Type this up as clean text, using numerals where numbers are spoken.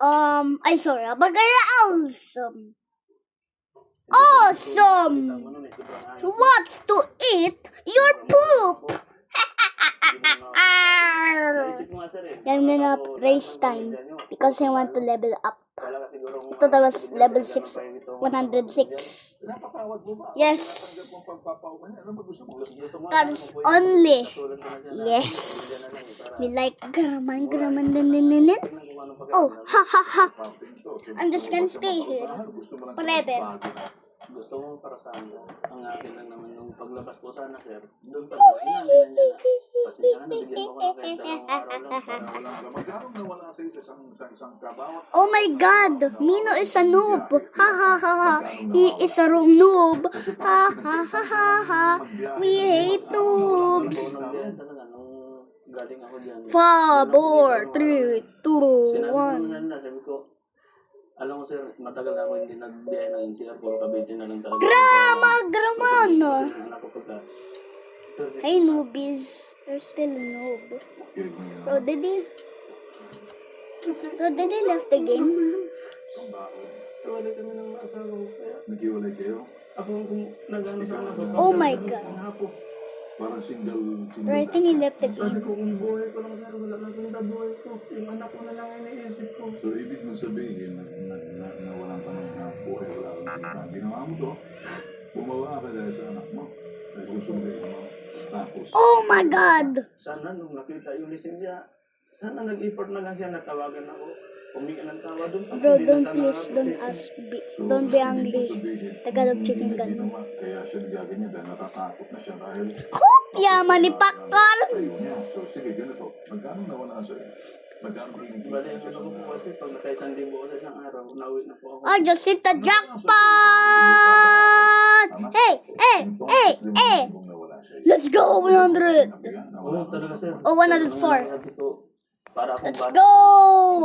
I saw a burger. Awesome. Awesome. Who wants to eat your poop? I'm gonna race time because I want to level up. Ito was level 6, 106. Yes. That's only. Yes. We like graman. Oh, ha ha ha. I'm just gonna stay here forever. Gusto mo para saan? Ang akin lang naman nung paglabas po sana, sir. Doon pa lang, inamin na niya na. Pasensya na, nabigyan mo ko ng kwenta ng araw lang para Nawala sa isang kabaw. Oh my God! Mino is a noob! Ha ha ha ha! He is a noob! Ha ha ha ha ha! We hate noobs! galing ako dyan. 5, 4, 3, 2, Sinabi ko 1. na, sabi ko, alam ko sir, matagal na ako hindi nag-DI ng NCR, puro Cavite na lang talaga. Graman! Anak ko pagka. Hey noobies, you're still a noob. Bro, did he left the game? Tawala kami ng asawa ko. Kaya Nag-iwalay kayo? ako kung nag-ano sana ako. Oh my God. Parang single. Bro, I think he left the Sabi game. ko, kung buhay ko lang sir, wala na kung buhay ko. Yung anak ko na lang ay naisip ko. So, ibig mong sabihin na walang ka ng buhay, wala kang kita. Ginawa mo to, bumawa ka dahil sa anak mo. Dahil susundin mo. Tapos, Oh my God! Sana nung nakita yung lisensya, sana nag-effort na lang siya na tawagan ako. Umiga ng tawa doon. Bro, don't please, don't ask, don't be angry. Tagalog chicken gun. ginawa, kaya siya nagaganyan dahil natatakot na siya dahil Yaman ni Pakar! tayo niya. So, sige, ganito. Magkano nawala sa'yo? Magkano Bali, ang ano ko po kasi, pag naka-1,000 ako sa isang araw, nauwi na po ako. I just hit the jackpot! Hey! Let's go! 100! Oo, talaga sir. Oh, 104. Sabi ko, para akong Let's bata. go!